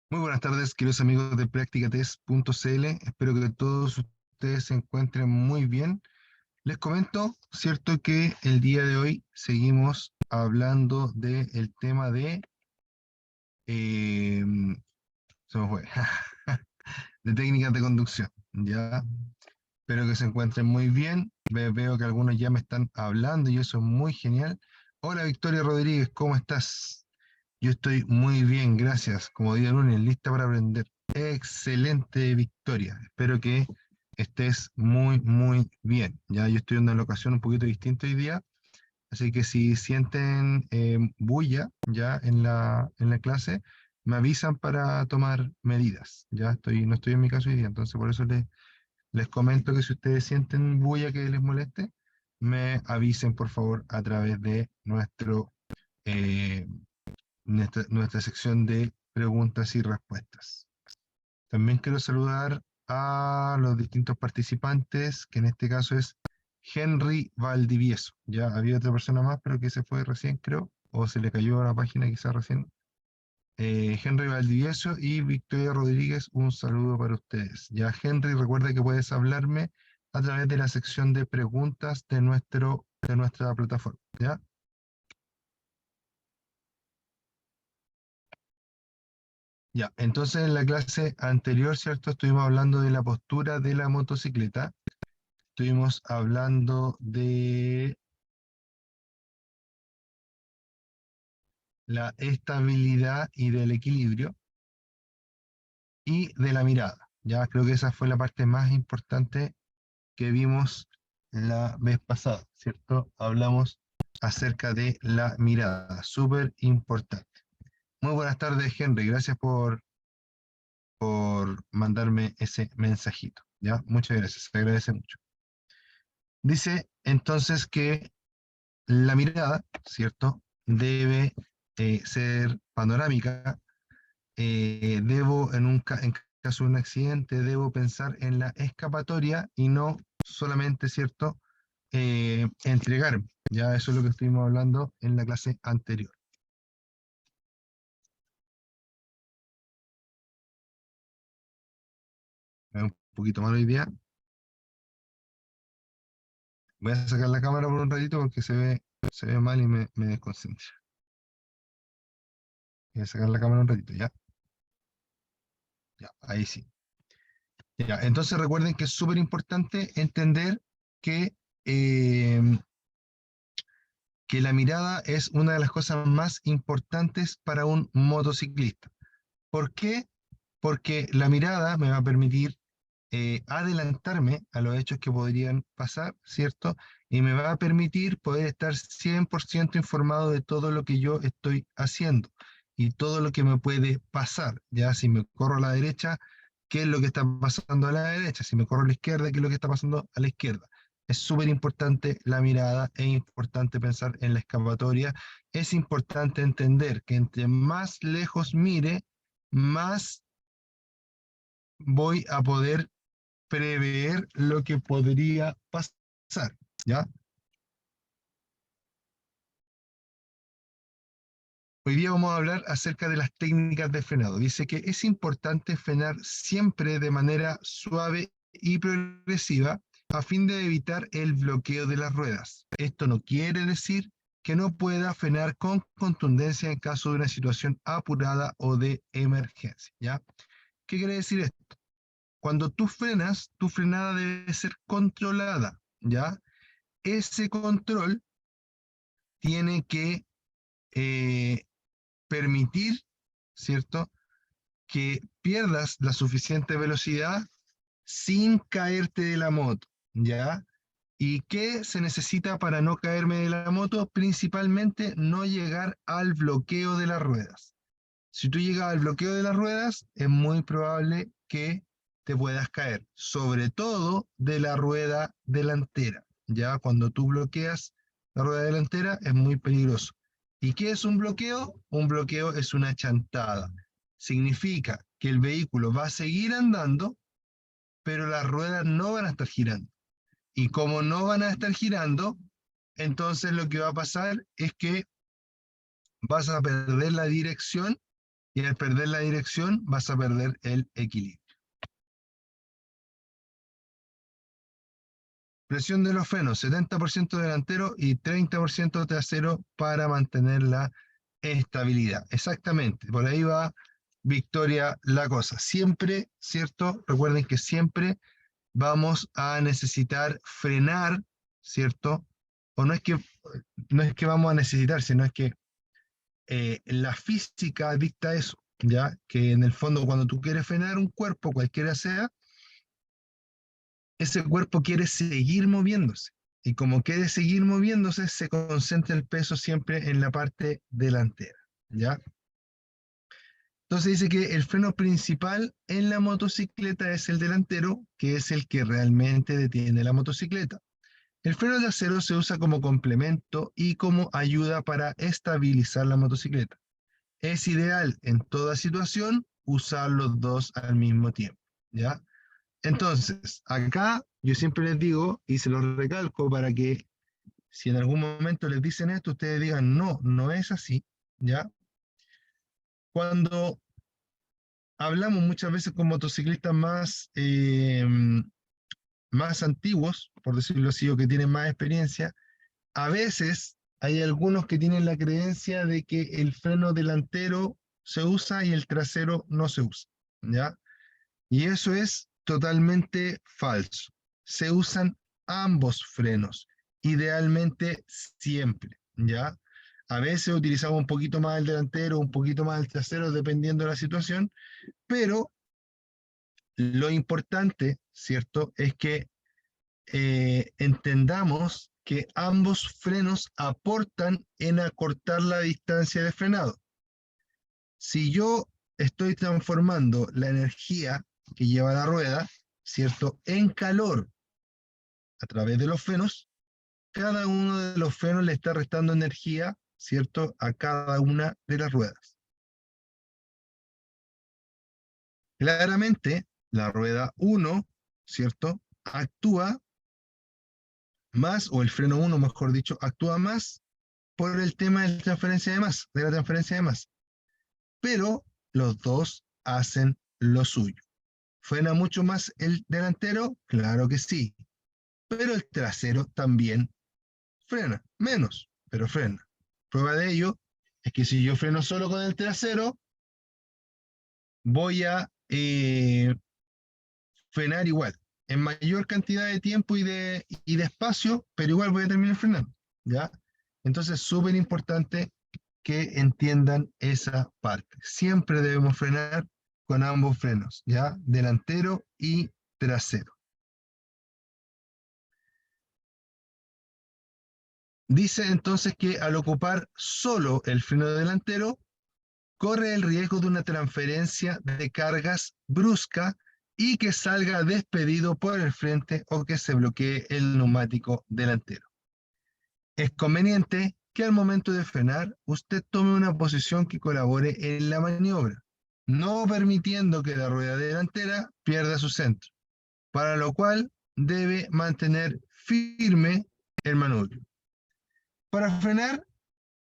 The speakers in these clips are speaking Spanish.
Muy buenas tardes, queridos amigos de Practicatest.cl. Espero que todos ustedes se encuentren muy bien. Les comento, cierto, que el día de hoy seguimos hablando del tema de, eh, se me fue, de técnicas de conducción. Ya, espero que se encuentren muy bien. Veo que algunos ya me están hablando y eso es muy genial. Hola Victoria Rodríguez, ¿cómo estás? Yo estoy muy bien, gracias. Como día lunes, lista para aprender. Excelente, Victoria. Espero que estés muy, muy bien. Ya yo estoy en una locación un poquito distinta hoy día, así que si sienten bulla ya en la clase, me avisan para tomar medidas. Ya no estoy en mi caso hoy día, entonces por eso les comento que si ustedes sienten bulla que les moleste, me avisen por favor a través de eh, nuestra sección de preguntas y respuestas. También quiero saludar a los distintos participantes, que en este caso es Henry Valdivieso. Ya había otra persona más, pero que se fue recién, creo, o se le cayó a la página quizás recién. Henry Valdivieso y Victoria Rodríguez, un saludo para ustedes. Ya, Henry, recuerda que puedes hablarme a través de la sección de preguntas de nuestra plataforma. ¿Ya? Ya, entonces en la clase anterior, ¿cierto? Estuvimos hablando de la postura de la motocicleta, estuvimos hablando de la estabilidad y del equilibrio y de la mirada. Ya creo que esa fue la parte más importante que vimos la vez pasada, ¿cierto? Hablamos acerca de la mirada, súper importante. Muy buenas tardes, Henry, gracias por mandarme ese mensajito. Ya, muchas gracias, se agradece mucho. Dice entonces que la mirada, ¿cierto? Debe ser panorámica. En caso de un accidente, debo pensar en la escapatoria y no solamente, ¿cierto? Entregarme. Ya eso es lo que estuvimos hablando en la clase anterior. Un poquito mal hoy día. Voy a sacar la cámara por un ratito porque se ve mal y me desconcentra. Voy a sacar la cámara un ratito, ¿ya? Ya, ahí sí. Ya, entonces recuerden que es súper importante entender que, eh, que la mirada es una de las cosas más importantes para un motociclista. ¿Por qué? Porque la mirada me va a permitir adelantarme a los hechos que podrían pasar, ¿cierto? Y me va a permitir poder estar 100% informado de todo lo que yo estoy haciendo y todo lo que me puede pasar, ya si me corro a la derecha, qué es lo que está pasando a la derecha, si me corro a la izquierda, qué es lo que está pasando a la izquierda. Es súper importante la mirada, es importante pensar en la escapatoria, es importante entender que entre más lejos mire, más voy a poder prever lo que podría pasar, ¿ya? Hoy día vamos a hablar acerca de las técnicas de frenado. Dice que es importante frenar siempre de manera suave y progresiva a fin de evitar el bloqueo de las ruedas. Esto no quiere decir que no pueda frenar con contundencia en caso de una situación apurada o de emergencia, ¿ya? ¿Qué quiere decir esto? Cuando tú frenas, tu frenada debe ser controlada, ¿ya? Ese control tiene que eh, permitir, ¿cierto?, que pierdas la suficiente velocidad sin caerte de la moto, ¿ya? ¿Y qué se necesita para no caerme de la moto? Principalmente no llegar al bloqueo de las ruedas. Si tú llegas al bloqueo de las ruedas, es muy probable que te puedas caer, sobre todo de la rueda delantera. Ya cuando tú bloqueas la rueda delantera es muy peligroso. ¿Y qué es un bloqueo? Un bloqueo es una chantada. Significa que el vehículo va a seguir andando, pero las ruedas no van a estar girando. Y como no van a estar girando, entonces lo que va a pasar es que vas a perder la dirección y al perder la dirección vas a perder el equilibrio. Presión de los frenos, 70% delantero y 30% trasero para mantener la estabilidad. Exactamente, por ahí va Victoria la cosa. Siempre, ¿cierto? Recuerden que siempre vamos a necesitar frenar, ¿cierto? O no es que vamos a necesitar, sino es que la física dicta eso, ¿ya? Que en el fondo cuando tú quieres frenar un cuerpo, cualquiera sea, ese cuerpo quiere seguir moviéndose. Y como quiere seguir moviéndose, se concentra el peso siempre en la parte delantera, ¿ya? Entonces dice que el freno principal en la motocicleta es el delantero, que es el que realmente detiene la motocicleta. El freno trasero se usa como complemento y como ayuda para estabilizar la motocicleta. Es ideal en toda situación usar los dos al mismo tiempo, ¿ya? Entonces, acá yo siempre les digo y se los recalco para que si en algún momento les dicen esto, ustedes digan, no, no es así, ¿ya? Cuando hablamos muchas veces con motociclistas más antiguos, por decirlo así, o que tienen más experiencia, a veces hay algunos que tienen la creencia de que el freno delantero se usa y el trasero no se usa, ¿ya? Y eso es totalmente falso. Se usan ambos frenos, idealmente siempre, ¿ya? A veces utilizamos un poquito más el delantero, un poquito más el trasero, dependiendo de la situación, pero lo importante, ¿cierto?, es que entendamos que ambos frenos aportan en acortar la distancia de frenado. Si yo estoy transformando la energía que lleva la rueda, ¿cierto?, en calor a través de los frenos, cada uno de los frenos le está restando energía, ¿cierto?, a cada una de las ruedas. Claramente, la rueda 1, ¿cierto?, actúa más, o el freno 1, mejor dicho, actúa más por el tema de la transferencia de masa, pero los dos hacen lo suyo. ¿Frena mucho más el delantero? Claro que sí, pero el trasero también frena, menos, pero frena. Prueba de ello es que si yo freno solo con el trasero, voy a frenar igual, en mayor cantidad de tiempo y de espacio, pero igual voy a terminar frenando, ¿ya? Entonces, súper importante que entiendan esa parte. Siempre debemos frenar con ambos frenos, ¿ya? Delantero y trasero. Dice entonces que al ocupar solo el freno delantero, corre el riesgo de una transferencia de cargas brusca y que salga despedido por el frente o que se bloquee el neumático delantero. Es conveniente que al momento de frenar usted tome una posición que colabore en la maniobra, no permitiendo que la rueda delantera pierda su centro, para lo cual debe mantener firme el manubrio. Para frenar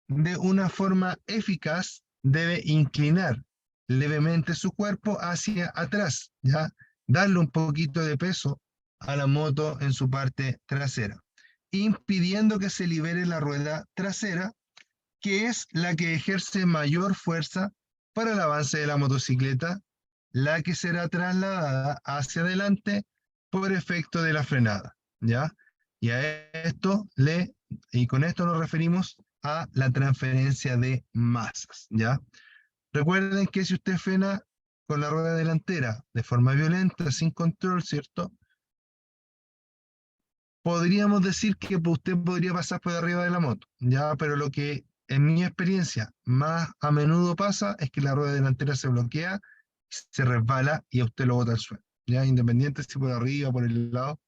de una forma eficaz, debe inclinar levemente su cuerpo hacia atrás, ¿ya? Darle un poquito de peso a la moto en su parte trasera, impidiendo que se libere la rueda trasera, que es la que ejerce mayor fuerza para el avance de la motocicleta, la que será trasladada hacia adelante por efecto de la frenada, ¿ya? Y a esto y con esto nos referimos a la transferencia de masas, ¿ya? Recuerden que si usted frena con la rueda delantera de forma violenta, sin control, ¿cierto? Podríamos decir que usted podría pasar por arriba de la moto, ¿ya? Pero lo que en mi experiencia más a menudo pasa es que la rueda delantera se bloquea, se resbala y a usted lo bota al suelo, ¿ya? Independiente si por arriba o por el lado.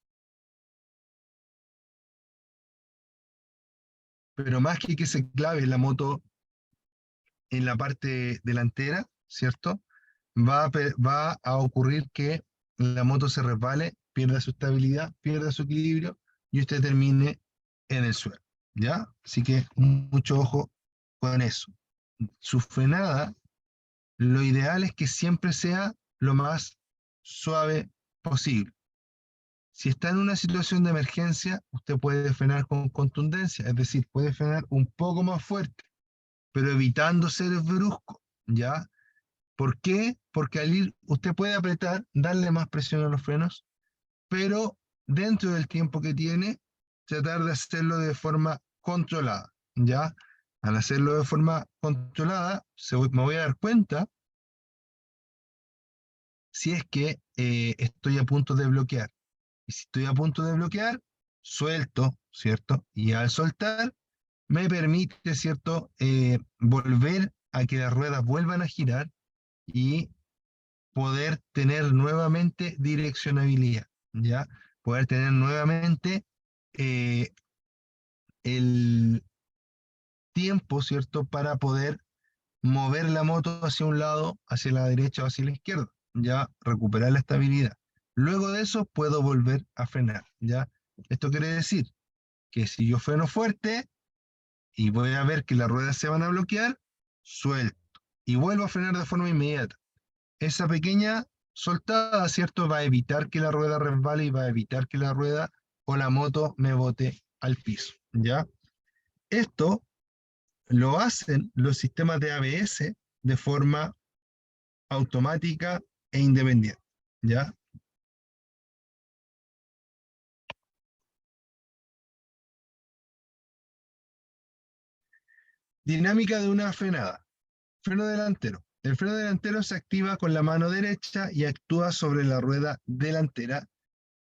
Pero más que se clave la moto en la parte delantera, ¿cierto? Va a ocurrir que la moto se resbale, pierda su estabilidad, pierda su equilibrio y usted termine en el suelo, ¿ya? Así que mucho ojo con eso. Su frenada lo ideal es que siempre sea lo más suave posible. Si está en una situación de emergencia, usted puede frenar con contundencia, es decir, puede frenar un poco más fuerte, pero evitando ser brusco, ¿ya? ¿Por qué? Porque al ir, usted puede apretar, darle más presión a los frenos, pero dentro del tiempo que tiene, tratar de hacerlo de forma controlada, ¿ya? Al hacerlo de forma controlada, me voy a dar cuenta si es que estoy a punto de bloquear. Y si estoy a punto de bloquear, suelto, ¿cierto? Y al soltar, me permite, ¿cierto? Volver a que las ruedas vuelvan a girar y poder tener nuevamente direccionabilidad, ¿ya? Poder tener nuevamente eh, el tiempo, ¿cierto? Para poder mover la moto hacia un lado, hacia la derecha o hacia la izquierda, ya recuperar la estabilidad. Luego de eso puedo volver a frenar, ¿ya? Esto quiere decir que si yo freno fuerte y voy a ver que las ruedas se van a bloquear, suelto y vuelvo a frenar de forma inmediata. Esa pequeña soltada, ¿cierto? Va a evitar que la rueda resbale y va a evitar que la rueda o la moto me bote al piso, ¿ya? Esto lo hacen los sistemas de ABS de forma automática e independiente, ¿ya? Dinámica de una frenada. Freno delantero. El freno delantero se activa con la mano derecha y actúa sobre la rueda delantera,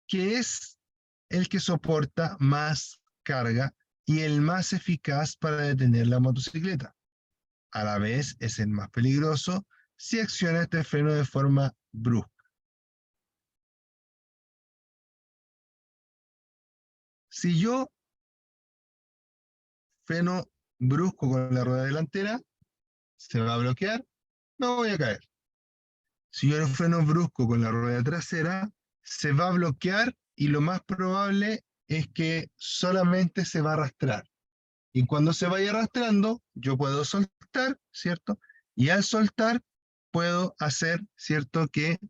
que es el que soporta más carga y el más eficaz para detener la motocicleta. A la vez es el más peligroso si acciona este freno de forma brusca. Si yo freno brusco con la rueda delantera, se va a bloquear, no voy a caer. Si yo freno brusco con la rueda trasera, se va a bloquear y lo más probable es que solamente se va a arrastrar. Y cuando se vaya arrastrando, yo puedo soltar, ¿cierto? Y al soltar, puedo hacer, ¿cierto? Que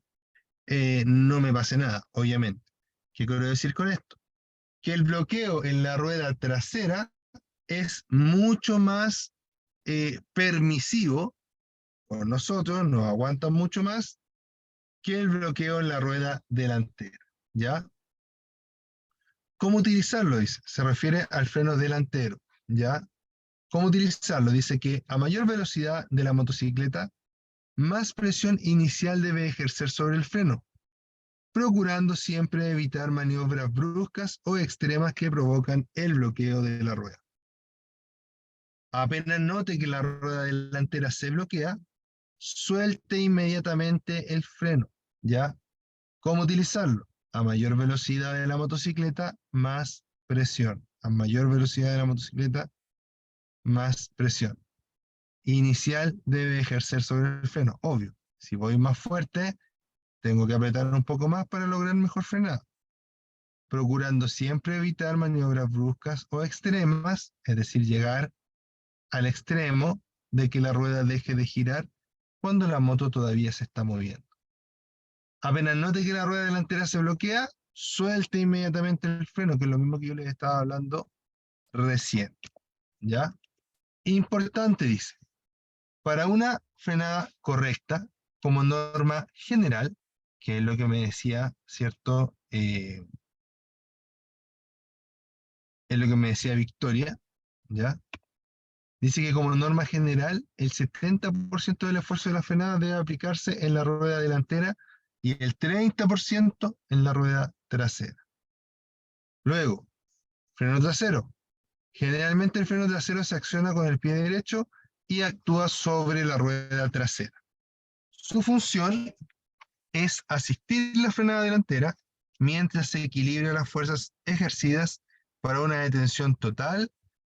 no me pase nada, obviamente. ¿Qué quiero decir con esto? Que el bloqueo en la rueda trasera es mucho más permisivo por nosotros, nos aguanta mucho más que el bloqueo en la rueda delantera, ¿ya? ¿Cómo utilizarlo? Dice, se refiere al freno delantero, ¿ya? ¿Cómo utilizarlo? Dice que a mayor velocidad de la motocicleta, más presión inicial debe ejercer sobre el freno, procurando siempre evitar maniobras bruscas o extremas que provocan el bloqueo de la rueda. Apenas note que la rueda delantera se bloquea, suelte inmediatamente el freno, ¿ya? ¿Cómo utilizarlo? A mayor velocidad de la motocicleta, más presión. A mayor velocidad de la motocicleta, más presión. Inicial debe ejercer sobre el freno, obvio. Si voy más fuerte, tengo que apretar un poco más para lograr mejor frenado, procurando siempre evitar maniobras bruscas o extremas, es decir, llegar al extremo de que la rueda deje de girar cuando la moto todavía se está moviendo. Apenas note que la rueda delantera se bloquea, suelte inmediatamente el freno, que es lo mismo que yo les estaba hablando recién. ¿Ya? Importante, dice, para una frenada correcta, como norma general, que es lo que me decía, ¿cierto? Es lo que me decía Victoria, ¿ya? Dice que como norma general, el 70% del esfuerzo de la frenada debe aplicarse en la rueda delantera y el 30% en la rueda trasera. Luego, freno trasero. Generalmente el freno trasero se acciona con el pie derecho y actúa sobre la rueda trasera. Su función es asistir la frenada delantera mientras se equilibran las fuerzas ejercidas para una detención total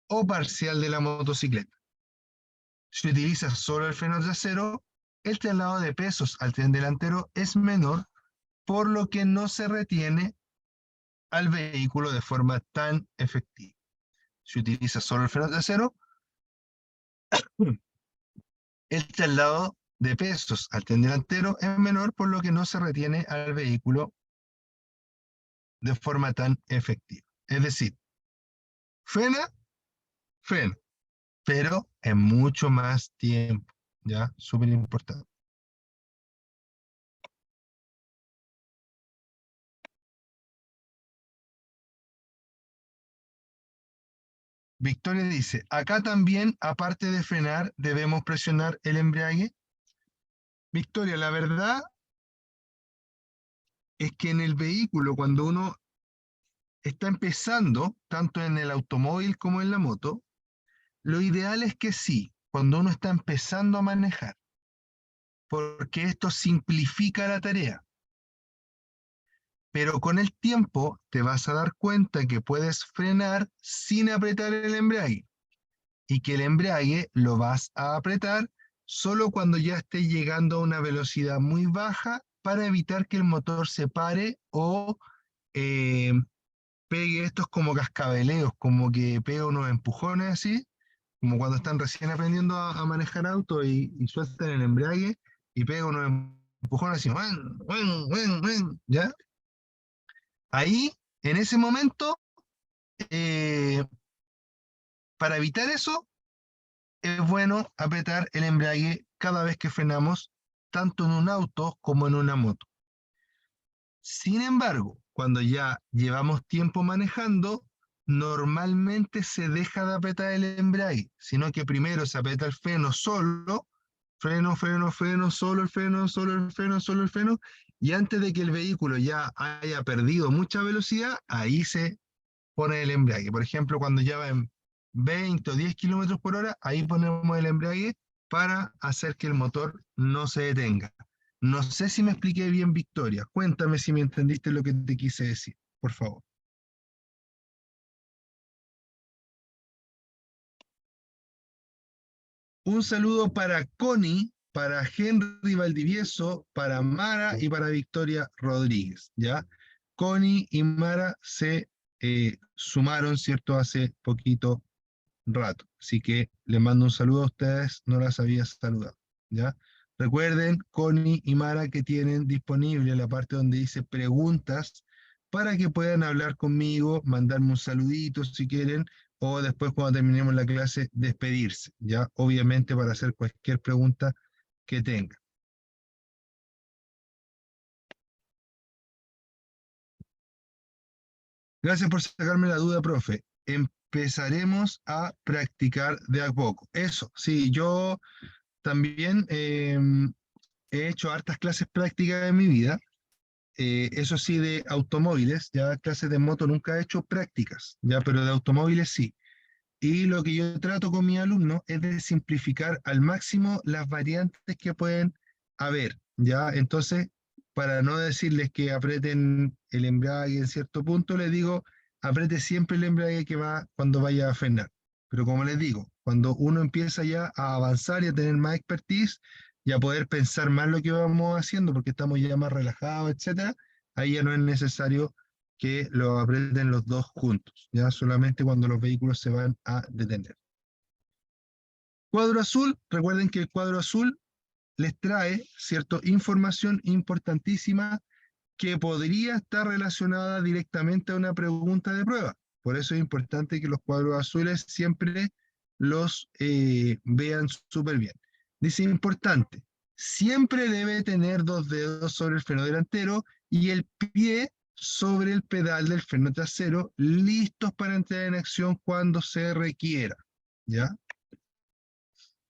o parcial de la motocicleta. Si utiliza solo el freno trasero, el traslado de pesos al tren delantero es menor, por lo que no se retiene al vehículo de forma tan efectiva. Si utiliza solo el freno trasero, el traslado de pesos al tren delantero es menor, por lo que no se retiene al vehículo de forma tan efectiva. Es decir, frena, frena, pero en mucho más tiempo, ¿ya? Súper importante. Victoria dice, acá también, aparte de frenar, debemos presionar el embrague. Victoria, la verdad es que en el vehículo, cuando uno está empezando, tanto en el automóvil como en la moto, lo ideal es que sí, cuando uno está empezando a manejar, porque esto simplifica la tarea. Pero con el tiempo te vas a dar cuenta que puedes frenar sin apretar el embrague y que el embrague lo vas a apretar solo cuando ya esté llegando a una velocidad muy baja para evitar que el motor se pare o eh, pegue estos como cascabeleos, como que pega unos empujones así, como cuando están recién aprendiendo a manejar auto y sueltan el embrague y pega unos empujones así, ¡wan, wan, wan, wan! ¿Ya? Ahí, en ese momento, eh, para evitar eso, es bueno apretar el embrague cada vez que frenamos, tanto en un auto como en una moto. Sin embargo, cuando ya llevamos tiempo manejando, normalmente se deja de apretar el embrague, sino que primero se aprieta el freno solo, freno, freno, freno, solo el freno, solo el freno, solo el freno, y antes de que el vehículo ya haya perdido mucha velocidad, ahí se pone el embrague. Por ejemplo, cuando ya va en 20 o 10 kilómetros por hora, ahí ponemos el embrague para hacer que el motor no se detenga. No sé si me expliqué bien, Victoria. Cuéntame si me entendiste lo que te quise decir, por favor. Un saludo para Connie, para Henry Valdivieso, para Mara y para Victoria Rodríguez, ¿ya? Connie y Mara se sumaron, ¿cierto?, hace poquito rato. Así que les mando un saludo a ustedes, no las había saludado, ¿ya? Recuerden, Connie y Mara, que tienen disponible la parte donde dice preguntas para que puedan hablar conmigo, mandarme un saludito si quieren, o después cuando terminemos la clase, despedirse, ¿ya? Obviamente para hacer cualquier pregunta que tengan. Gracias por sacarme la duda, profe. Empezaremos a practicar de a poco. Eso, sí, yo también he hecho hartas clases prácticas en mi vida, eso sí, de automóviles, ya clases de moto nunca he hecho prácticas, ya, pero de automóviles sí. Y lo que yo trato con mis alumnos es de simplificar al máximo las variantes que pueden haber, ya. Entonces, para no decirles que aprieten el embrague en cierto punto, les digo, apriete siempre el embrague que va cuando vaya a frenar. Pero como les digo, cuando uno empieza ya a avanzar y a tener más expertise y a poder pensar más lo que vamos haciendo, porque estamos ya más relajados, etcétera, ahí ya no es necesario que lo aprieten los dos juntos, ya solamente cuando los vehículos se van a detener. Cuadro azul, recuerden que el cuadro azul les trae, ¿cierto?, información importantísima que podría estar relacionada directamente a una pregunta de prueba. Por eso es importante que los cuadros azules siempre los vean súper bien. Dice importante, siempre debe tener dos dedos sobre el freno delantero y el pie sobre el pedal del freno trasero, listos para entrar en acción cuando se requiera. ¿Ya?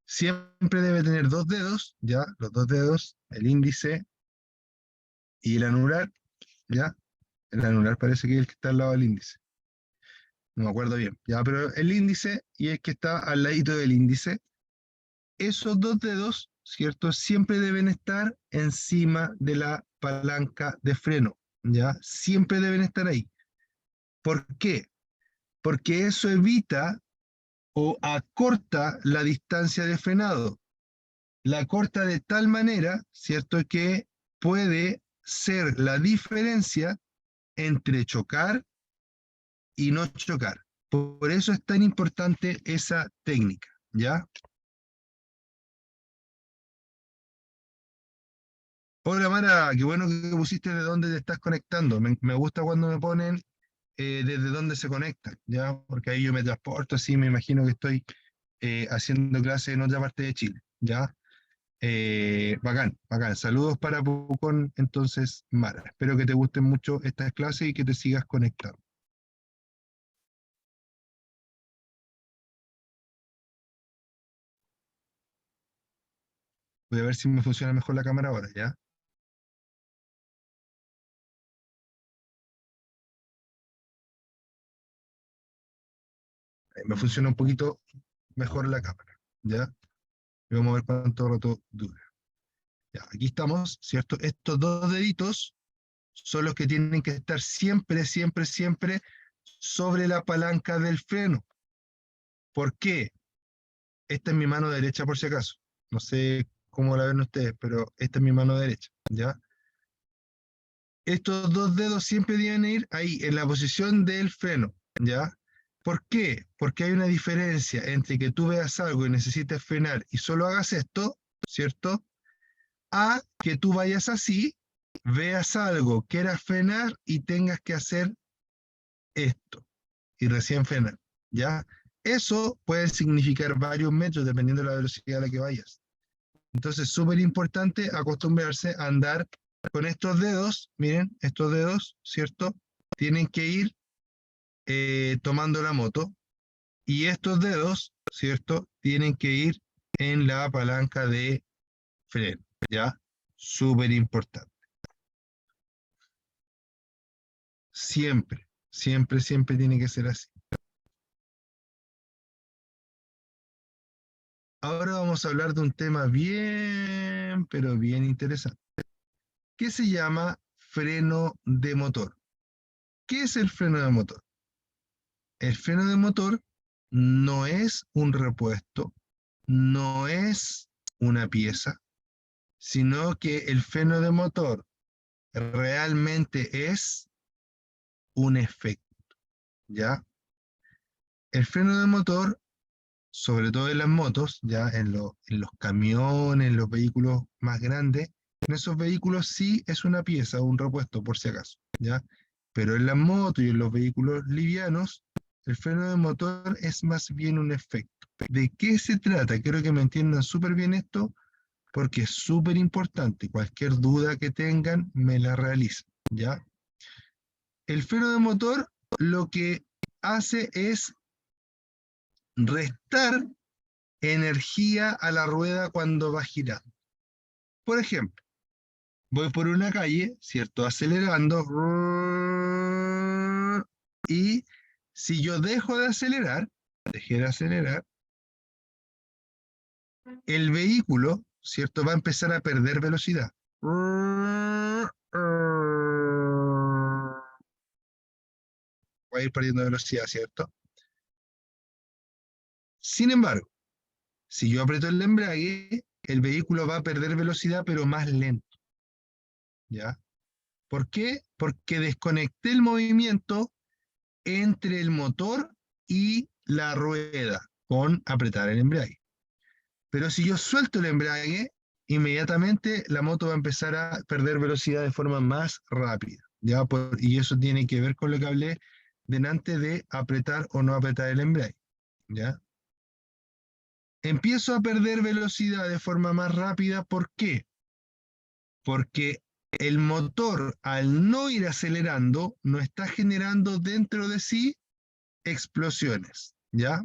Siempre debe tener dos dedos, ¿ya? Los dos dedos, el índice y el anular, ¿ya? El anular parece que es el que está al lado del índice. No me acuerdo bien, ¿ya? Pero el índice y el que está al ladito del índice, esos dos dedos, ¿cierto? Siempre deben estar encima de la palanca de freno, ¿ya? Siempre deben estar ahí. ¿Por qué? Porque eso evita o acorta la distancia de frenado. La acorta de tal manera, ¿cierto?, que puede ser la diferencia entre chocar y no chocar. Por eso es tan importante esa técnica, ¿ya? Hola Mara, qué bueno que pusiste de dónde te estás conectando. Me gusta cuando me ponen desde dónde se conectan, ¿ya? Porque ahí yo me transporto, así me imagino que estoy haciendo clase en otra parte de Chile, ¿ya? Bacán, bacán. Saludos para Pucón, entonces, Mara. Espero que te gusten mucho estas clases y que te sigas conectando. Voy a ver si me funciona mejor la cámara ahora, ¿ya? Me funciona un poquito mejor la cámara, ¿ya? Y vamos a ver cuánto rato dura. Ya, aquí estamos, ¿cierto? Estos dos deditos son los que tienen que estar siempre, siempre, siempre sobre la palanca del freno. ¿Por qué? Esta es mi mano derecha por si acaso. No sé cómo la ven ustedes, pero esta es mi mano derecha, ¿ya? Estos dos dedos siempre deben ir ahí, en la posición del freno, ¿ya? ¿Por qué? Porque hay una diferencia entre que tú veas algo y necesites frenar y solo hagas esto, ¿cierto? A que tú vayas así, veas algo, quieras frenar y tengas que hacer esto y recién frenar, ¿ya? Eso puede significar varios metros dependiendo de la velocidad a la que vayas. Entonces, súper importante acostumbrarse a andar con estos dedos, miren, estos dedos, ¿cierto? Tienen que ir tomando la moto y estos dedos, ¿cierto? Tienen que ir en la palanca de freno, ¿ya? Súper importante. Siempre, siempre, siempre tiene que ser así. Ahora vamos a hablar de un tema bien, pero bien interesante, que se llama freno de motor. ¿Qué es el freno de motor? El freno de motor no es un repuesto, no es una pieza, sino que el freno de motor realmente es un efecto, ¿ya? El freno de motor, sobre todo en las motos, ya en los camiones, en los vehículos más grandes, en esos vehículos sí es una pieza o un repuesto, por si acaso, ¿ya? Pero en las motos y en los vehículos livianos, el freno de motor es más bien un efecto. ¿De qué se trata? Quiero que me entiendan súper bien esto, porque es súper importante. Cualquier duda que tengan, me la realizan, ¿ya? El freno de motor lo que hace es restar energía a la rueda cuando va girando. Por ejemplo, voy por una calle, ¿cierto? Acelerando. Y si yo dejo de acelerar, dejé de acelerar, el vehículo, ¿cierto? Va a empezar a perder velocidad. Va a ir perdiendo velocidad, ¿cierto? Sin embargo, si yo aprieto el embrague, el vehículo va a perder velocidad, pero más lento, ¿ya? ¿Por qué? Porque desconecté el movimiento entre el motor y la rueda con apretar el embrague. Pero si yo suelto el embrague, inmediatamente la moto va a empezar a perder velocidad de forma más rápida, ¿ya? Y eso tiene que ver con lo que hablé delante de apretar o no apretar el embrague, ¿ya? Empiezo a perder velocidad de forma más rápida, ¿por qué? Porque el motor, al no ir acelerando, no está generando dentro de sí explosiones, ¿ya?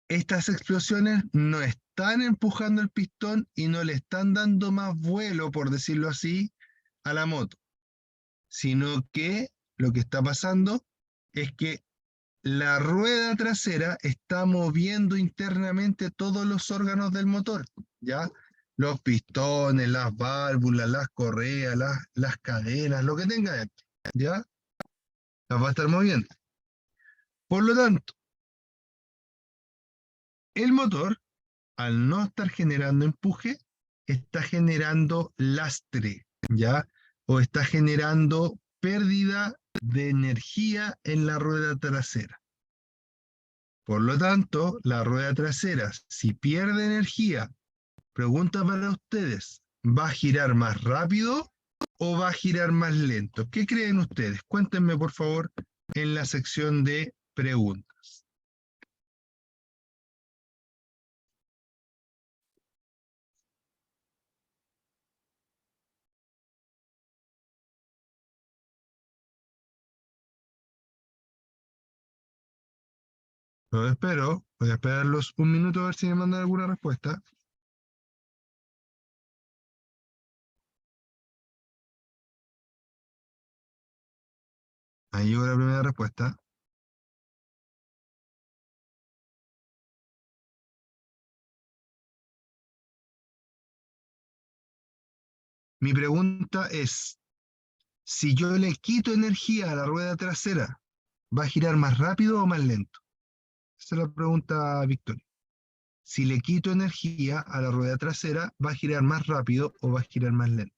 Estas explosiones no están empujando el pistón y no le están dando más vuelo, por decirlo así, a la moto, sino que lo que está pasando es que la rueda trasera está moviendo internamente todos los órganos del motor, ¿ya? Los pistones, las válvulas, las correas, las cadenas, lo que tenga dentro, ¿ya? Las va a estar moviendo. Por lo tanto, el motor, al no estar generando empuje, está generando lastre, ¿ya? O está generando pérdida de energía en la rueda trasera. Por lo tanto, la rueda trasera, si pierde energía, pregunta para ustedes, ¿Va a girar más rápido o va a girar más lento? ¿Qué creen ustedes? Cuéntenme, por favor, en la sección de preguntas. Voy a esperarlos un minuto a ver si me mandan alguna respuesta. Ahí llegó la primera respuesta. Mi pregunta es, si yo le quito energía a la rueda trasera, ¿va a girar más rápido o más lento? Esa es la pregunta, Victoria. Si le quito energía a la rueda trasera, ¿va a girar más rápido o va a girar más lento?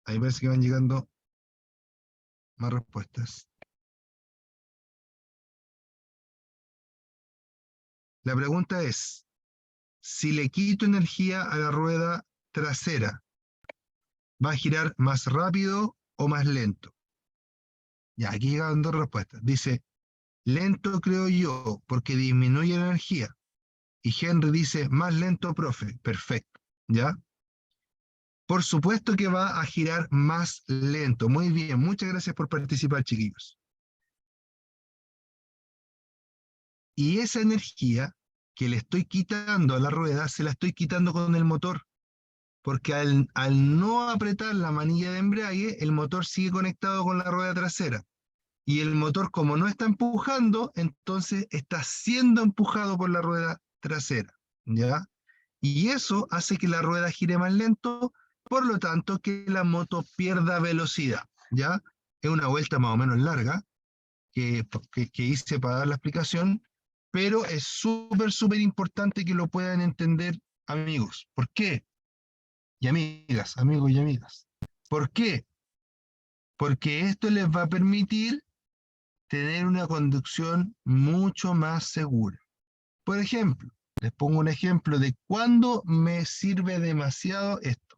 Ahí parece que van llegando más respuestas. La pregunta es, si le quito energía a la rueda trasera, ¿va a girar más rápido o más lento? Ya, aquí llegan dos respuestas. Dice, lento creo yo, porque disminuye la energía. Y Henry dice, más lento, profe. Perfecto. ¿Ya? Por supuesto que va a girar más lento. Muy bien, muchas gracias por participar, chiquillos. Y esa energía que le estoy quitando a la rueda, se la estoy quitando con el motor, porque al no apretar la manilla de embrague, el motor sigue conectado con la rueda trasera. Y el motor, como no está empujando, entonces está siendo empujado por la rueda trasera, ¿ya? Y eso hace que la rueda gire más lento, por lo tanto que la moto pierda velocidad, ¿ya? Es una vuelta más o menos larga que hice para dar la explicación, pero es súper, súper importante que lo puedan entender, amigos. ¿Por qué? Y amigas, amigos y amigas. ¿Por qué? Porque esto les va a permitir tener una conducción mucho más segura. Por ejemplo, les pongo un ejemplo de cuándo me sirve demasiado esto.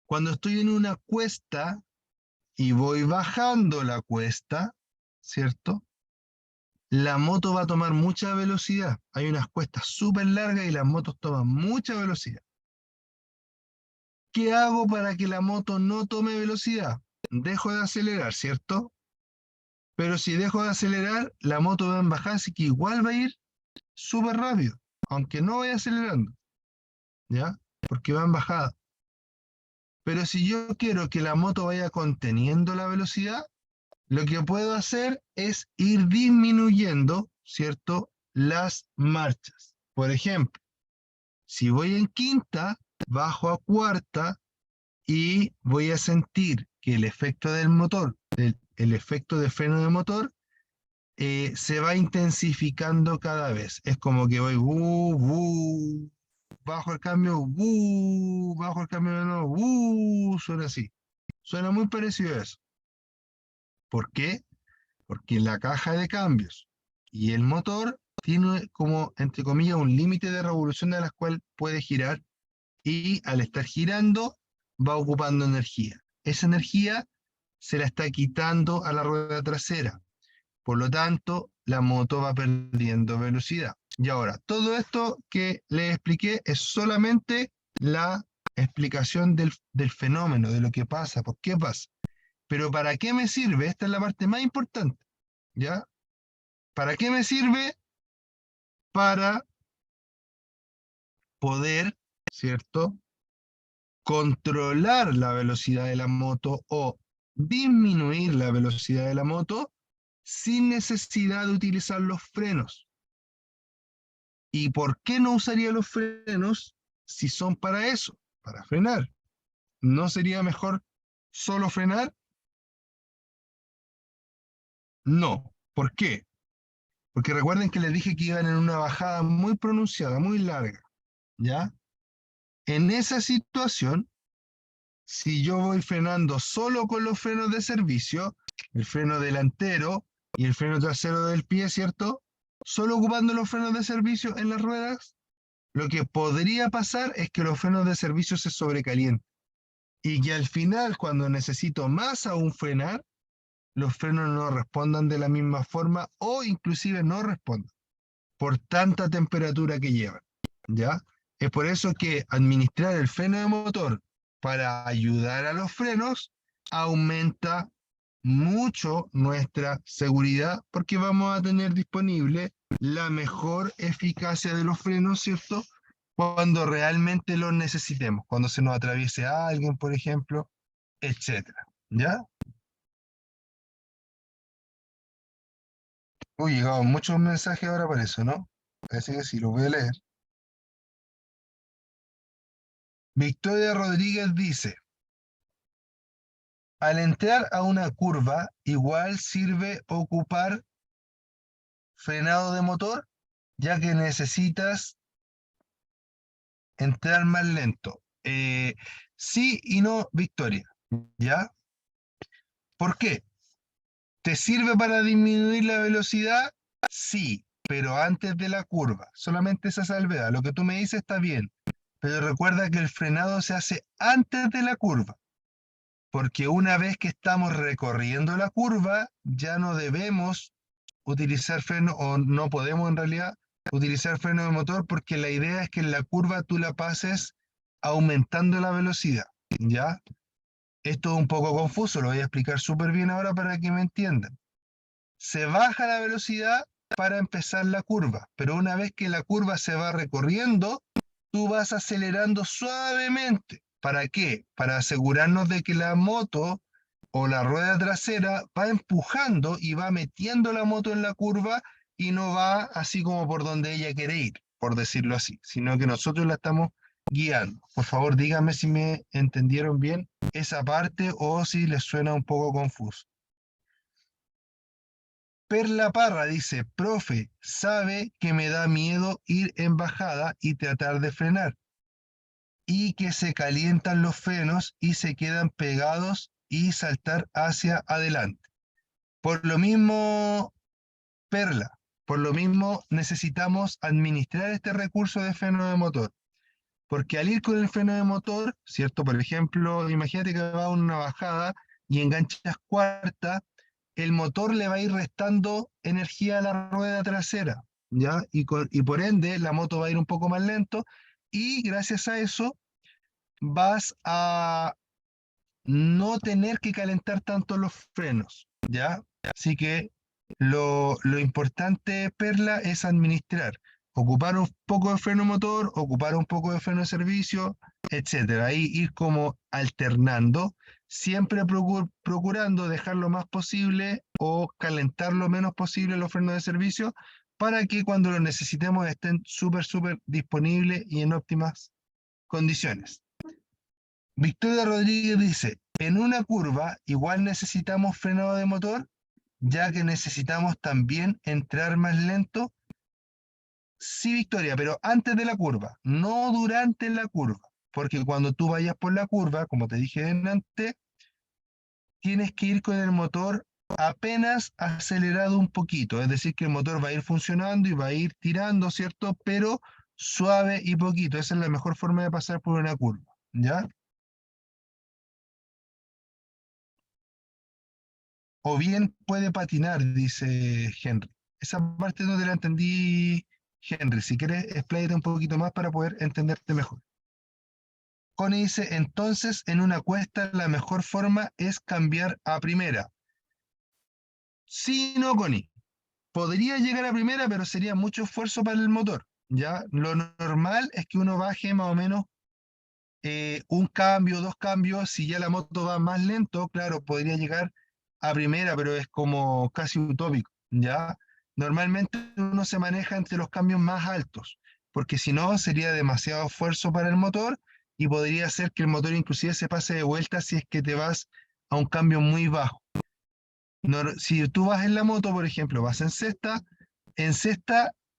Cuando estoy en una cuesta y voy bajando la cuesta, ¿cierto? La moto va a tomar mucha velocidad. Hay unas cuestas súper largas y las motos toman mucha velocidad. ¿Qué hago para que la moto no tome velocidad? Dejo de acelerar, ¿cierto? Pero si dejo de acelerar, la moto va en bajada, así que igual va a ir súper rápido, aunque no vaya acelerando, ¿ya? Porque va en bajada. Pero si yo quiero que la moto vaya conteniendo la velocidad, lo que puedo hacer es ir disminuyendo, ¿cierto? Las marchas. Por ejemplo, si voy en quinta, bajo a cuarta y voy a sentir que el efecto del motor, el efecto de freno de motor, se va intensificando cada vez. Es como que voy, bajo el cambio, bajo el cambio de nuevo, suena así. Suena muy parecido a eso. ¿Por qué? Porque la caja de cambios y el motor tiene como, entre comillas, un límite de revolución a la cual puede girar y al estar girando va ocupando energía. Esa energía se la está quitando a la rueda trasera. Por lo tanto, la moto va perdiendo velocidad. Y ahora, todo esto que les expliqué es solamente la explicación del fenómeno, de lo que pasa, por qué pasa. Pero ¿para qué me sirve? Esta es la parte más importante, ¿ya? ¿Para qué me sirve? Para poder, ¿cierto? Controlar la velocidad de la moto o disminuir la velocidad de la moto sin necesidad de utilizar los frenos. ¿Y por qué no usaría los frenos si son para eso? Para frenar. ¿No sería mejor solo frenar? No. ¿Por qué? Porque recuerden que les dije que iban en una bajada muy pronunciada, muy larga, ¿ya? En esa situación, si yo voy frenando solo con los frenos de servicio, el freno delantero y el freno trasero del pie, ¿cierto? Solo ocupando los frenos de servicio en las ruedas, lo que podría pasar es que los frenos de servicio se sobrecalienten y que al final, cuando necesito más aún frenar, los frenos no respondan de la misma forma o inclusive no respondan por tanta temperatura que llevan, ¿ya? Es por eso que administrar el freno de motor para ayudar a los frenos aumenta mucho nuestra seguridad porque vamos a tener disponible la mejor eficacia de los frenos, ¿cierto? Cuando realmente los necesitemos, cuando se nos atraviese a alguien, por ejemplo, etcétera, ¿ya? Uy, llegaron muchos mensajes ahora para eso, ¿no? Parece que sí, lo voy a leer. Victoria Rodríguez dice, al entrar a una curva, igual sirve ocupar frenado de motor, ya que necesitas entrar más lento. Sí y no, Victoria, ¿ya? ¿Por qué? ¿Te sirve para disminuir la velocidad? Sí, pero antes de la curva. Solamente esa salvedad. Lo que tú me dices está bien, pero recuerda que el frenado se hace antes de la curva. Porque una vez que estamos recorriendo la curva, ya no debemos utilizar freno, o no podemos en realidad utilizar freno de motor, porque la idea es que en la curva tú la pases aumentando la velocidad, ¿ya? Esto es un poco confuso, lo voy a explicar súper bien ahora para que me entiendan. Se baja la velocidad para empezar la curva, pero una vez que la curva se va recorriendo, tú vas acelerando suavemente. ¿Para qué? Para asegurarnos de que la moto o la rueda trasera va empujando y va metiendo la moto en la curva y no va así como por donde ella quiere ir, por decirlo así, sino que nosotros la estamos guiando. Por favor, díganme si me entendieron bien esa parte o si les suena un poco confuso. Perla Parra dice, profe, sabe que me da miedo ir en bajada y tratar de frenar y que se calientan los frenos y se quedan pegados y saltar hacia adelante. Por lo mismo, Perla, por lo mismo necesitamos administrar este recurso de freno de motor. Porque al ir con el freno de motor, ¿cierto? Por ejemplo, imagínate que va a una bajada y enganchas cuarta, el motor le va a ir restando energía a la rueda trasera, ¿ya? Y por ende la moto va a ir un poco más lento y gracias a eso vas a no tener que calentar tanto los frenos, ¿ya? Así que lo importante, Perla, es administrar, ocupar un poco de freno motor, ocupar un poco de freno de servicio, etcétera. Ahí ir como alternando, siempre procurando dejar lo más posible o calentar lo menos posible los frenos de servicio para que cuando los necesitemos estén súper disponibles y en óptimas condiciones. Victoria Rodríguez dice, en una curva igual necesitamos frenado de motor, ya que necesitamos también entrar más lento. Sí, Victoria, pero antes de la curva, no durante la curva, porque cuando tú vayas por la curva, como te dije antes, tienes que ir con el motor apenas acelerado un poquito, es decir, que el motor va a ir funcionando y va a ir tirando, ¿cierto? Pero suave y poquito, esa es la mejor forma de pasar por una curva, ¿ya? O bien puede patinar, dice Henry. Esa parte no te la entendí, Henry. Si quieres, expláyate un poquito más para poder entenderte mejor. Connie dice, entonces en una cuesta la mejor forma es cambiar a primera. Sí, no, Connie. Podría llegar a primera, pero sería mucho esfuerzo para el motor. ¿Ya? Lo normal es que uno baje más o menos un cambio, dos cambios. Si ya la moto va más lento, claro, podría llegar a primera, pero es como casi utópico, ¿ya? Normalmente uno se maneja entre los cambios más altos, porque si no sería demasiado esfuerzo para el motor y podría ser que el motor inclusive se pase de vuelta si es que te vas a un cambio muy bajo. Si tú vas en la moto, por ejemplo, vas en sexta,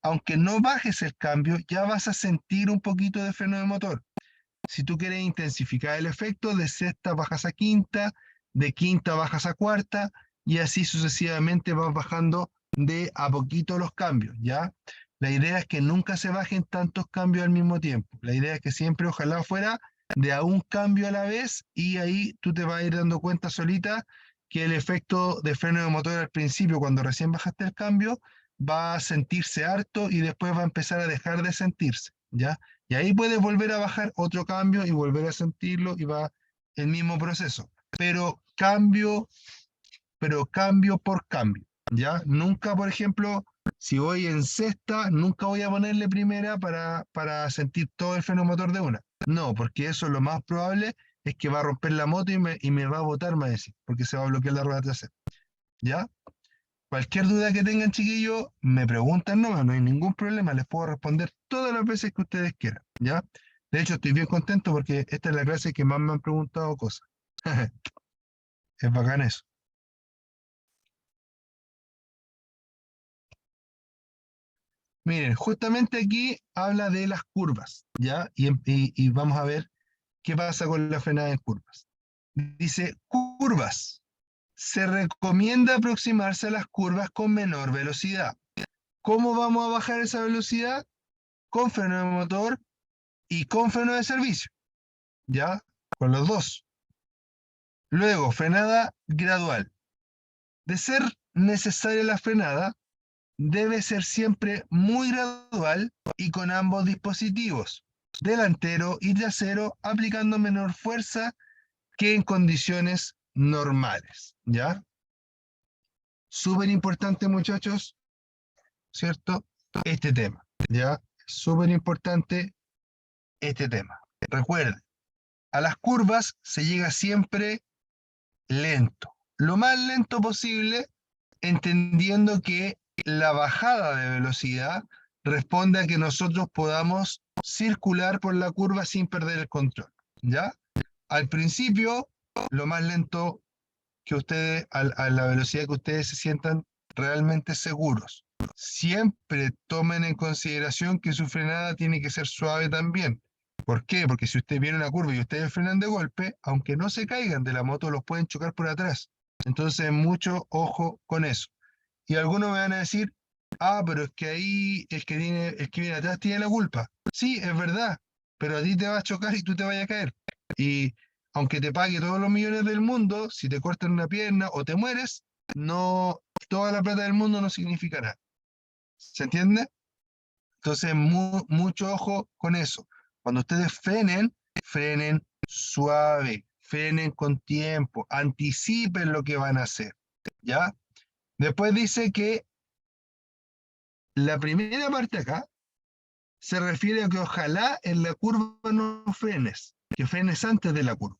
aunque no bajes el cambio, ya vas a sentir un poquito de freno de motor. Si tú quieres intensificar el efecto, de sexta bajas a quinta, de quinta bajas a cuarta, y así sucesivamente vas bajando de a poquito los cambios, ¿ya? La idea es que nunca se bajen tantos cambios al mismo tiempo. La idea es que siempre, ojalá fuera de a un cambio a la vez, y ahí tú te vas a ir dando cuenta solita que el efecto de freno de motor al principio, cuando recién bajaste el cambio, va a sentirse harto y después va a empezar a dejar de sentirse, ¿ya? Y ahí puedes volver a bajar otro cambio y volver a sentirlo y va el mismo proceso. Pero cambio por cambio, ¿ya? Nunca, por ejemplo, si voy en sexta, nunca voy a ponerle primera para sentir todo el freno motor de una. No, porque eso lo más probable es que va a romper la moto y me va a botar, me decir, porque se va a bloquear la rueda trasera, ¿ya? Cualquier duda que tengan, chiquillos, me preguntan nomás, no hay ningún problema, les puedo responder todas las veces que ustedes quieran, ¿ya? De hecho, estoy bien contento porque esta es la clase que más me han preguntado cosas. Es bacán eso. Miren, justamente aquí habla de las curvas, ¿ya? Y vamos a ver qué pasa con la frenada en curvas. Dice, curvas. Se recomienda aproximarse a las curvas con menor velocidad. ¿Cómo vamos a bajar esa velocidad? Con freno de motor y con freno de servicio, ¿ya? Con los dos. Luego, frenada gradual. De ser necesaria la frenada, debe ser siempre muy gradual y con ambos dispositivos, delantero y trasero, aplicando menor fuerza que en condiciones normales, ¿ya? Súper importante, muchachos, ¿cierto? Este tema, ¿ya? Súper importante este tema. Recuerden, a las curvas se llega siempre lento, lo más lento posible, entendiendo que la bajada de velocidad responde a que nosotros podamos circular por la curva sin perder el control, ¿ya? Al principio, lo más lento que ustedes, a la velocidad que ustedes se sientan realmente seguros. Siempre tomen en consideración que su frenada tiene que ser suave también. ¿Por qué? Porque si usted viene una curva y ustedes frenan de golpe, aunque no se caigan de la moto, los pueden chocar por atrás. Entonces, mucho ojo con eso. Y algunos me van a decir, ah, pero es que ahí el que viene atrás tiene la culpa. Sí, es verdad, pero a ti te va a chocar y tú te vas a caer. Y aunque te pague todos los millones del mundo, si te cortan una pierna o te mueres, no, toda la plata del mundo no significará. ¿Se entiende? Entonces, mucho ojo con eso. Cuando ustedes frenen, frenen suave, frenen con tiempo, anticipen lo que van a hacer, ¿ya? Después dice que la primera parte acá se refiere a que ojalá en la curva no frenes, que frenes antes de la curva.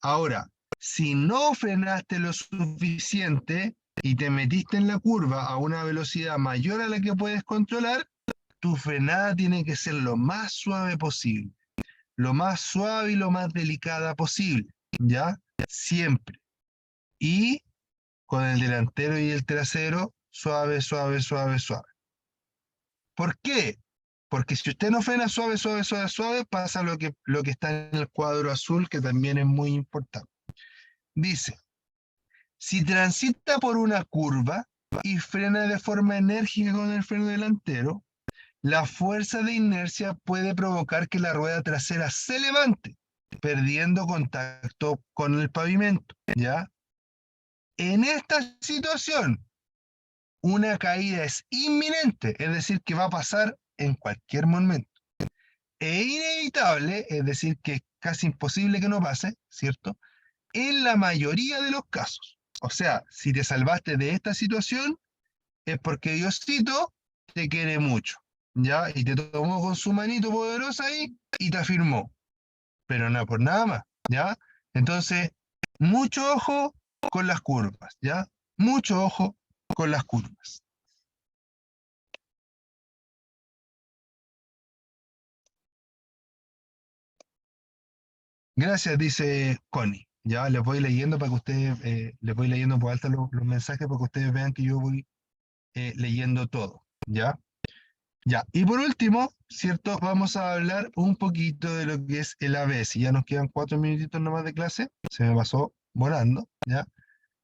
Ahora, si no frenaste lo suficiente y te metiste en la curva a una velocidad mayor a la que puedes controlar, tu frenada tiene que ser lo más suave posible, lo más suave y lo más delicada posible, ¿ya? Siempre. Y con el delantero y el trasero, suave, suave, suave, suave. ¿Por qué? Porque si usted no frena suave, suave, suave, suave, pasa lo que está en el cuadro azul, que también es muy importante. Dice, si transita por una curva y frena de forma enérgica con el freno delantero, la fuerza de inercia puede provocar que la rueda trasera se levante, perdiendo contacto con el pavimento, ¿ya? En esta situación, una caída es inminente, es decir, que va a pasar en cualquier momento. E inevitable, es decir, que es casi imposible que no pase, ¿cierto? En la mayoría de los casos. O sea, si te salvaste de esta situación, es porque Diosito te quiere mucho, ¿ya? Y te tomó con su manito poderosa ahí y te afirmó, pero no por nada más, ¿ya? Entonces, mucho ojo con las curvas, ¿ya? Mucho ojo con las curvas. Gracias, dice Connie. Ya les voy leyendo para que ustedes, les voy leyendo por alta los mensajes para que ustedes vean que yo voy leyendo todo, ¿ya? Ya, y por último, ¿cierto? Vamos a hablar un poquito de lo que es el ABS. Ya nos quedan 4 minutitos nomás de clase, se me pasó volando, ¿ya?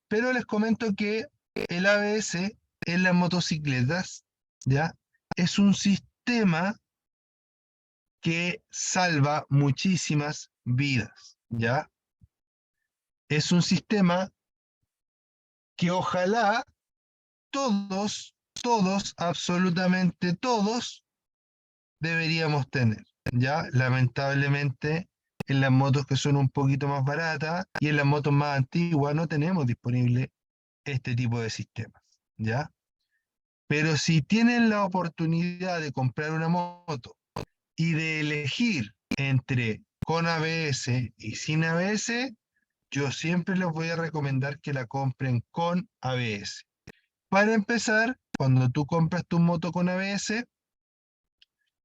Pero les comento que el ABS en las motocicletas, ¿ya? Es un sistema que salva muchísimas vidas, ¿ya? Es un sistema que ojalá todos, absolutamente todos, deberíamos tener, ¿ya? Lamentablemente, en las motos que son un poquito más baratas y en las motos más antiguas no tenemos disponible este tipo de sistemas, ¿ya? Pero si tienen la oportunidad de comprar una moto y de elegir entre con ABS y sin ABS, yo siempre les voy a recomendar que la compren con ABS. Para empezar, cuando tú compras tu moto con ABS,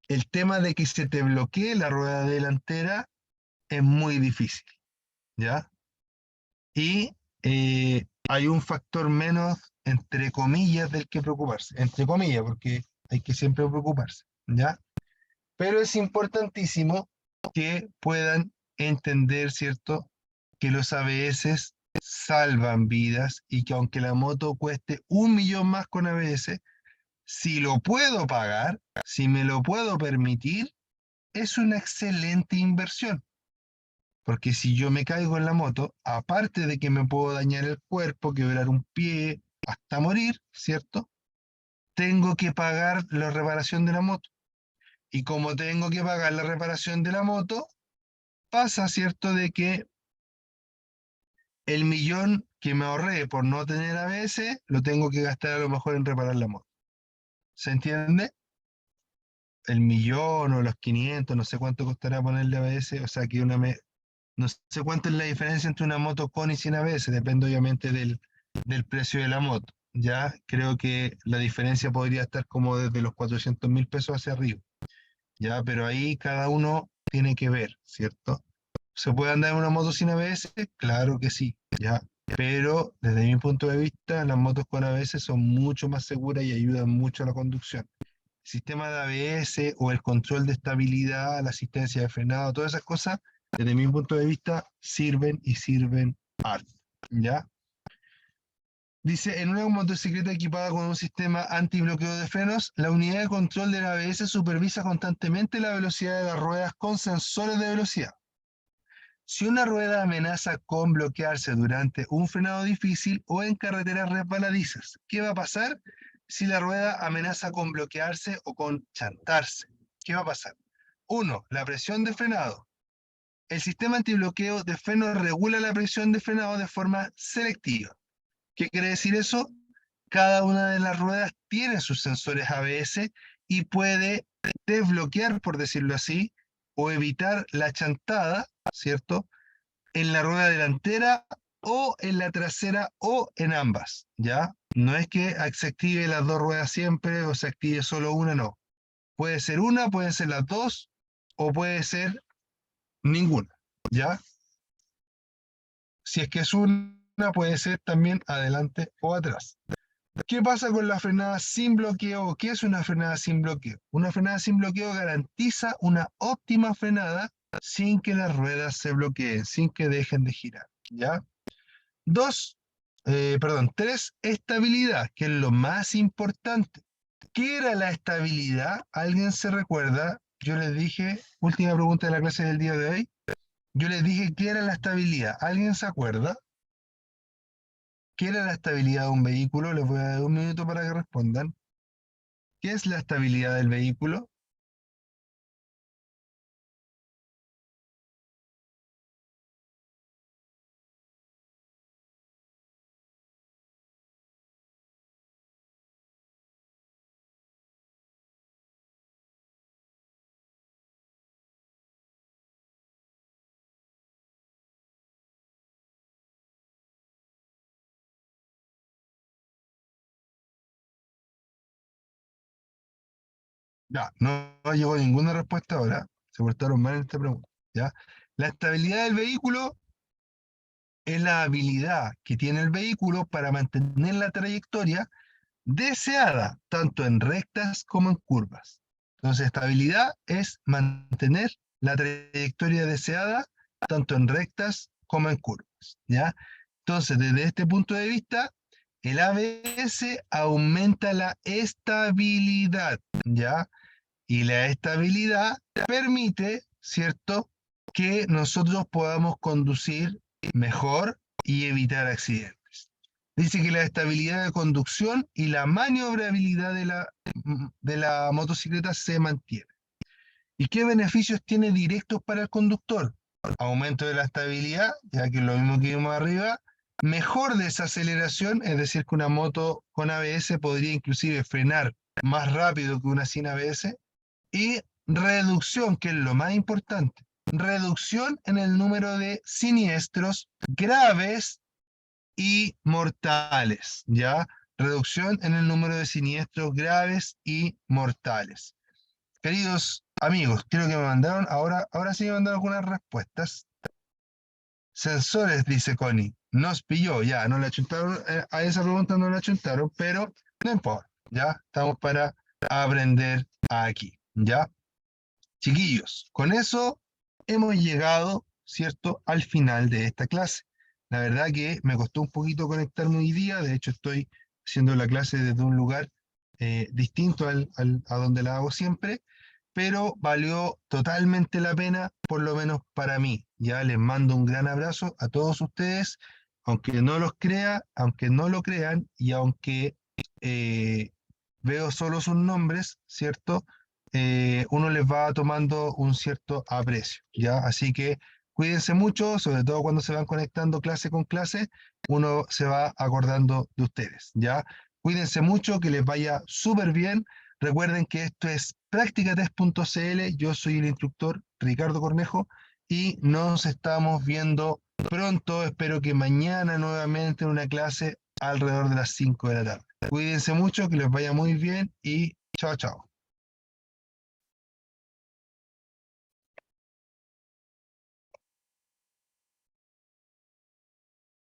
el tema de que se te bloquee la rueda delantera es muy difícil, ¿ya? Y hay un factor menos, entre comillas, del que preocuparse, entre comillas, porque hay que siempre preocuparse, ¿ya? Pero es importantísimo que puedan entender, ¿cierto?, que los ABS salvan vidas y que aunque la moto cueste 1 millón más con ABS, si lo puedo pagar, si me lo puedo permitir, es una excelente inversión. Porque si yo me caigo en la moto, aparte de que me puedo dañar el cuerpo, quebrar un pie, hasta morir, ¿cierto? Tengo que pagar la reparación de la moto. Y como tengo que pagar la reparación de la moto, pasa, ¿cierto?, de que el millón que me ahorré por no tener ABS, lo tengo que gastar a lo mejor en reparar la moto. ¿Se entiende? El millón o los 500, no sé cuánto costará ponerle ABS, o sea que no sé cuánto es la diferencia entre una moto con y sin ABS, depende obviamente del precio de la moto. Ya creo que la diferencia podría estar como desde los 400.000 pesos hacia arriba. Ya, pero ahí cada uno tiene que ver, ¿cierto? ¿Se puede andar en una moto sin ABS? Claro que sí, ya. Pero desde mi punto de vista, las motos con ABS son mucho más seguras y ayudan mucho a la conducción. El sistema de ABS o el control de estabilidad, la asistencia de frenado, todas esas cosas, desde mi punto de vista, sirven y sirven harto, ¿ya? Dice, en una motocicleta equipada con un sistema antibloqueo de frenos, la unidad de control del ABS supervisa constantemente la velocidad de las ruedas con sensores de velocidad. Si una rueda amenaza con bloquearse durante un frenado difícil o en carreteras resbaladizas, ¿qué va a pasar si la rueda amenaza con bloquearse o con chantarse? ¿Qué va a pasar? Uno, la presión de frenado. El sistema antibloqueo de freno regula la presión de frenado de forma selectiva. ¿Qué quiere decir eso? Cada una de las ruedas tiene sus sensores ABS y puede desbloquear, por decirlo así, o evitar la chantada, ¿cierto?, en la rueda delantera o en la trasera o en ambas, ¿ya? No es que se active las dos ruedas siempre o se active solo una, no. Puede ser una, pueden ser las dos o puede ser ninguna, ¿ya? Si es que es una, puede ser también adelante o atrás. ¿Qué pasa con la frenada sin bloqueo? ¿Qué es una frenada sin bloqueo? Una frenada sin bloqueo garantiza una óptima frenada sin que las ruedas se bloqueen, sin que dejen de girar, ¿ya? Dos, tres, estabilidad, que es lo más importante. ¿Qué era la estabilidad? ¿Alguien se recuerda? Yo les dije, última pregunta de la clase del día de hoy, yo les dije qué era la estabilidad. ¿Alguien se acuerda? ¿Qué era la estabilidad de un vehículo? Les voy a dar 1 minuto para que respondan. ¿Qué es la estabilidad del vehículo? Ya, no llegó ninguna respuesta ahora. Se portaron mal en esta pregunta. ¿Ya? La estabilidad del vehículo es la habilidad que tiene el vehículo para mantener la trayectoria deseada, tanto en rectas como en curvas. Entonces, estabilidad es mantener la trayectoria deseada, tanto en rectas como en curvas, ¿ya? Entonces, desde este punto de vista, el ABS aumenta la estabilidad, ¿ya? Y la estabilidad permite, ¿cierto?, que nosotros podamos conducir mejor y evitar accidentes. Dice que la estabilidad de conducción y la maniobrabilidad de la motocicleta se mantiene. ¿Y qué beneficios tiene directos para el conductor? Aumento de la estabilidad, ya que es lo mismo que vimos arriba, mejor desaceleración, es decir, que una moto con ABS podría inclusive frenar más rápido que una sin ABS, y reducción, que es lo más importante, reducción en el número de siniestros graves y mortales, ¿ya? Reducción en el número de siniestros graves y mortales. Queridos amigos, creo que me mandaron, ahora sí me mandaron algunas respuestas. Sensores, dice Connie, nos pilló, ya, no le achuntaron, a esa pregunta no le achuntaron, pero no importa, ya, estamos para aprender aquí, ¿ya? Chiquillos, con eso hemos llegado, ¿cierto?, al final de esta clase. La verdad que me costó un poquito conectarme hoy día, de hecho estoy haciendo la clase desde un lugar distinto a donde la hago siempre, pero valió totalmente la pena, por lo menos para mí. Ya les mando un gran abrazo a todos ustedes, aunque no los crea, aunque no lo crean y aunque eh, veo solo sus nombres, ¿cierto? Uno les va tomando un cierto aprecio, ¿ya? Así que cuídense mucho, sobre todo cuando se van conectando clase con clase, uno se va acordando de ustedes, ¿ya? Cuídense mucho, que les vaya súper bien. Recuerden que esto es practicatest.cl, yo soy el instructor Ricardo Cornejo y nos estamos viendo pronto, espero que mañana nuevamente en una clase alrededor de las 5 de la tarde. Cuídense mucho, que les vaya muy bien y chao, chao.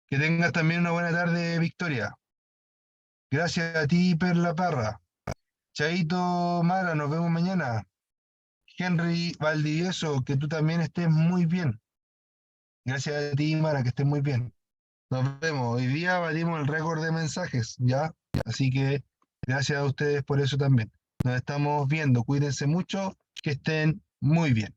Que tengas también una buena tarde, Victoria. Gracias a ti, Perla Parra. Chaito, Mara, nos vemos mañana. Henry Valdivieso, que tú también estés muy bien. Gracias a ti, Mara, que estés muy bien. Nos vemos. Hoy día batimos el récord de mensajes, ¿ya? Así que gracias a ustedes por eso también. Nos estamos viendo. Cuídense mucho, que estén muy bien.